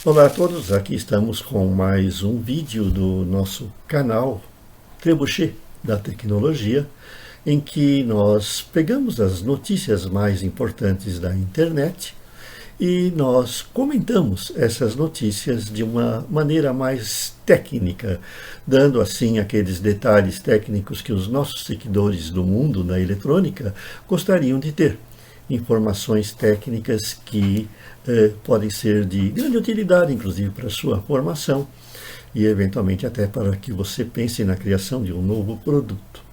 Olá a todos, aqui estamos com mais um vídeo do nosso canal Trebuchet da Tecnologia, em que nós pegamos as notícias mais importantes da internet e nós comentamos essas notícias de uma maneira mais técnica, dando assim aqueles detalhes técnicos que os nossos seguidores do mundo da eletrônica gostariam de ter. Informações técnicas que podem ser de grande utilidade, inclusive para a sua formação e eventualmente até para que você pense na criação de um novo produto.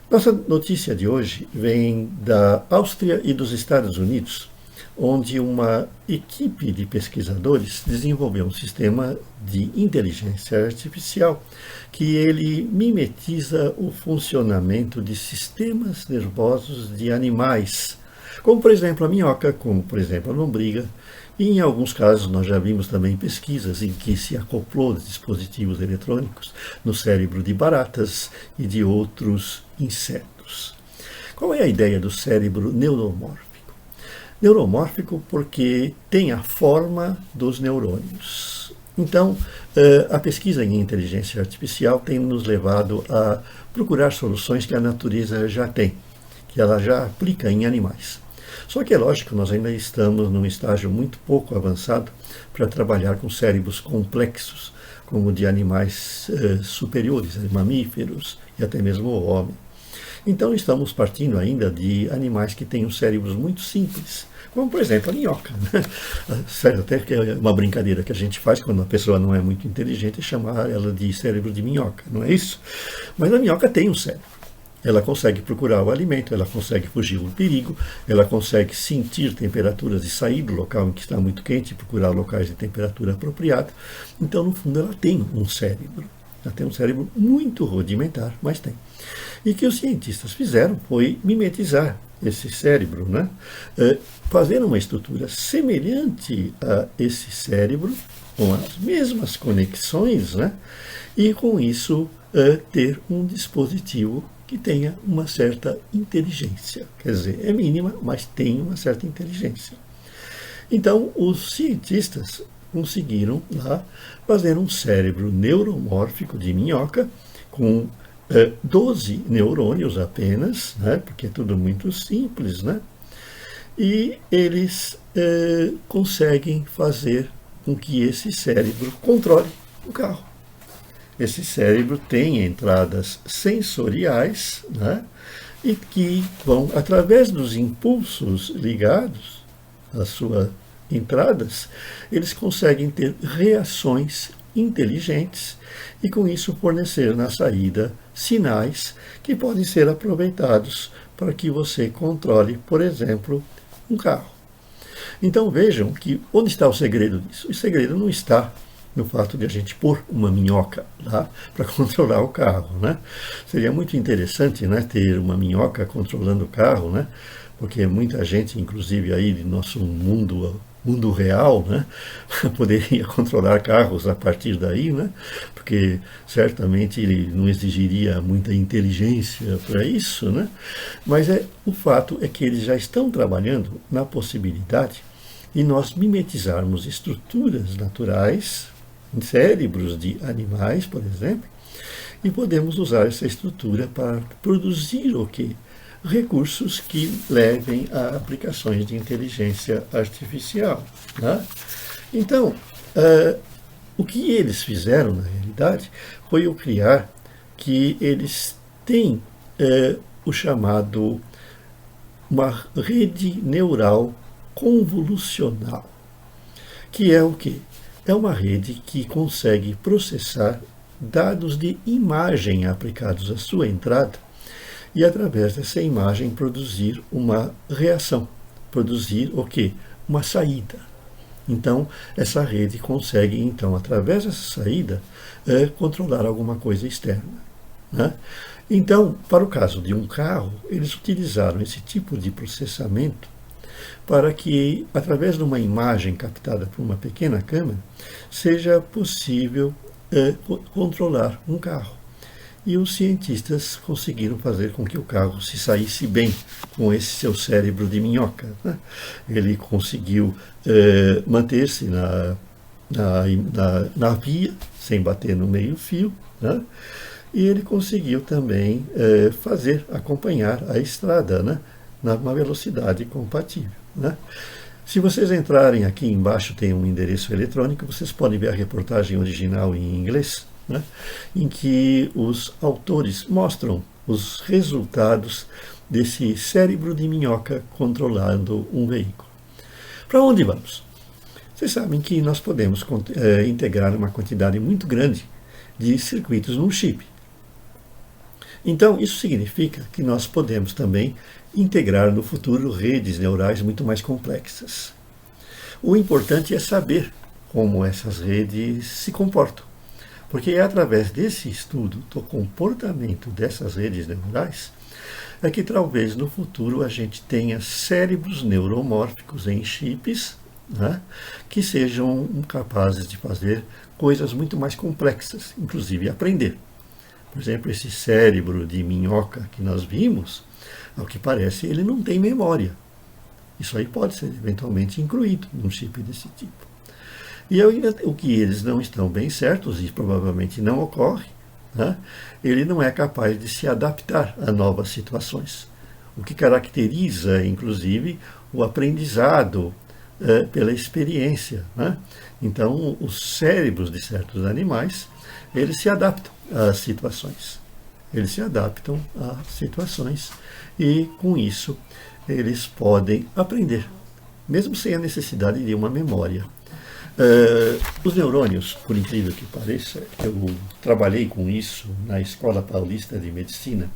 Nossa notícia de hoje vem da Áustria e dos Estados Unidos, onde uma equipe de pesquisadores desenvolveu um sistema de inteligência artificial que ele mimetiza o funcionamento de sistemas nervosos de animais, como por exemplo a minhoca, como por exemplo a lombriga, e em alguns casos nós já vimos também pesquisas em que se acoplou dispositivos eletrônicos no cérebro de baratas e de outros insetos. Qual é a ideia do cérebro neuromórfico? Neuromórfico porque tem a forma dos neurônios. Então, a pesquisa em inteligência artificial tem nos levado a procurar soluções que a natureza já tem, que ela já aplica em animais. Só que é lógico, nós ainda estamos num estágio muito pouco avançado para trabalhar com cérebros complexos, como de animais superiores, mamíferos e até mesmo o homem. Então estamos partindo ainda de animais que têm cérebros muito simples, como por exemplo a minhoca. Sério, até que é uma brincadeira que a gente faz quando a pessoa não é muito inteligente, é chamar ela de cérebro de minhoca, não é isso? Mas a minhoca tem um cérebro. Ela consegue procurar o alimento, ela consegue fugir do perigo, ela consegue sentir temperaturas e sair do local em que está muito quente e procurar locais de temperatura apropriada. Então, no fundo, ela tem um cérebro. Ela tem um cérebro muito rudimentar, mas tem. E o que os cientistas fizeram foi mimetizar esse cérebro, né? Fazer uma estrutura semelhante a esse cérebro, com as mesmas conexões, né? E com isso ter um dispositivo que tenha uma certa inteligência. Quer dizer, é mínima, mas tem uma certa inteligência. Então, os cientistas conseguiram lá fazer um cérebro neuromórfico de minhoca com 12 neurônios apenas, né, porque é tudo muito simples, né, e eles conseguem fazer com que esse cérebro controle o carro. Esse cérebro tem entradas sensoriais, né, e que vão, através dos impulsos ligados às suas entradas, eles conseguem ter reações inteligentes e com isso fornecer na saída sinais que podem ser aproveitados para que você controle, por exemplo, um carro. Então vejam que onde está o segredo disso? O segredo não está no fato de a gente pôr uma minhoca lá para controlar o carro, né? Seria muito interessante, né, ter uma minhoca controlando o carro, né? Porque muita gente, inclusive aí de nosso mundo real, né, poderia controlar carros a partir daí, né? Porque certamente ele não exigiria muita inteligência para isso, né? Mas o fato é que eles já estão trabalhando na possibilidade de nós mimetizarmos estruturas naturais em cérebros de animais, por exemplo, e podemos usar essa estrutura para produzir o quê? Recursos que levem a aplicações de inteligência artificial, né? Então, o que eles fizeram, na realidade, foi o criar que eles têm o chamado uma rede neural convolucional, que é o quê? É uma rede que consegue processar dados de imagem aplicados à sua entrada e, através dessa imagem, produzir uma reação, produzir o quê? Uma saída. Então, essa rede consegue, então, através dessa saída, controlar alguma coisa externa, né? Então, para o caso de um carro, eles utilizaram esse tipo de processamento para que, através de uma imagem captada por uma pequena câmera, seja possível controlar um carro. e os cientistas conseguiram fazer com que o carro se saísse bem com esse seu cérebro de minhoca, né? Ele conseguiu manter-se na via, sem bater no meio-fio, né? E ele conseguiu também acompanhar a estrada, né? Numa velocidade compatível, né? Se vocês entrarem aqui embaixo, tem um endereço eletrônico, vocês podem ver a reportagem original em inglês, né? Em que os autores mostram os resultados desse cérebro de minhoca controlando um veículo. Para onde vamos? Vocês sabem que nós podemos integrar uma quantidade muito grande de circuitos num chip. Então, isso significa que nós podemos também integrar no futuro redes neurais muito mais complexas. O importante é saber como essas redes se comportam, porque é através desse estudo do comportamento dessas redes neurais é que talvez no futuro a gente tenha cérebros neuromórficos em chips, né, que sejam capazes de fazer coisas muito mais complexas, inclusive aprender. Por exemplo, esse cérebro de minhoca que nós vimos, ao que parece, ele não tem memória. Isso aí pode ser eventualmente incluído num chip desse tipo. E o que eles não estão bem certos, e provavelmente não ocorre, né? Ele não é capaz de se adaptar a novas situações. O que caracteriza, inclusive, o aprendizado pela experiência, né? Então, os cérebros de certos animais, eles se adaptam às situações. Eles se adaptam a situações e, com isso, eles podem aprender, mesmo sem a necessidade de uma memória. Os neurônios, por incrível que pareça, eu trabalhei com isso na Escola Paulista de Medicina,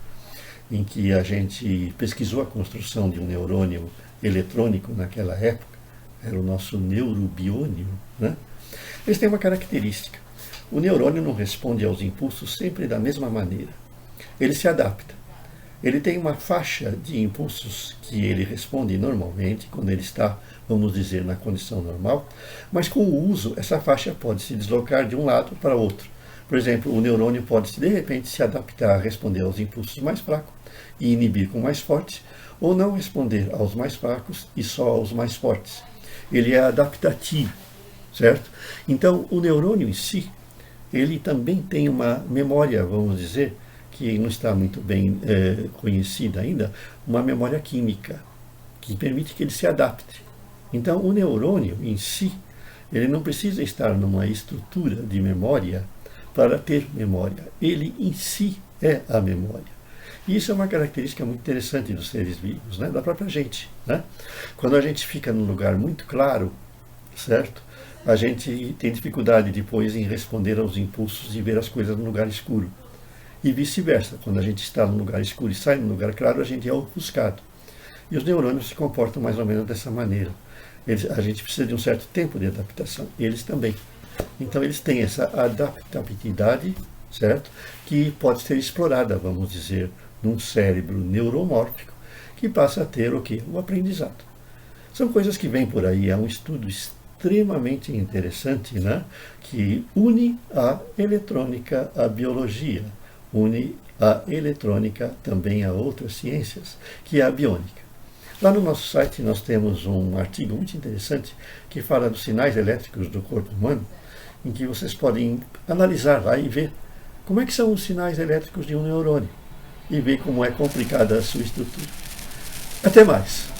em que a gente pesquisou a construção de um neurônio eletrônico naquela época, era o nosso neurobiônio, né? Eles têm uma característica. O neurônio não responde aos impulsos sempre da mesma maneira. Ele se adapta. Ele tem uma faixa de impulsos que ele responde normalmente, quando ele está, vamos dizer, na condição normal, mas com o uso, essa faixa pode se deslocar de um lado para outro. Por exemplo, o neurônio pode, de repente, se adaptar a responder aos impulsos mais fracos e inibir com mais fortes, ou não responder aos mais fracos e só aos mais fortes. Ele é adaptativo, certo? Então, o neurônio em si, ele também tem uma memória, vamos dizer, que não está muito bem conhecida ainda, uma memória química, que permite que ele se adapte. Então, o neurônio em si, ele não precisa estar numa estrutura de memória para ter memória. Ele em si é a memória. E isso é uma característica muito interessante dos seres vivos, né? Da própria gente, né? Quando a gente fica num lugar muito claro, certo? A gente tem dificuldade depois em responder aos impulsos e ver as coisas num lugar escuro. E vice-versa, quando a gente está num lugar escuro e sai num lugar claro, a gente é ofuscado. E os neurônios se comportam mais ou menos dessa maneira. A gente precisa de um certo tempo de adaptação, eles também. Então eles têm essa adaptabilidade, certo? Que pode ser explorada, vamos dizer, num cérebro neuromórfico, que passa a ter o quê? O aprendizado. São coisas que vêm por aí, é um estudo extremamente interessante, né? Que une a eletrônica à biologia, une a eletrônica também a outras ciências, que é a biônica. Lá no nosso site nós temos um artigo muito interessante que fala dos sinais elétricos do corpo humano, em que vocês podem analisar lá e ver como é que são os sinais elétricos de um neurônio e ver como é complicada a sua estrutura. Até mais!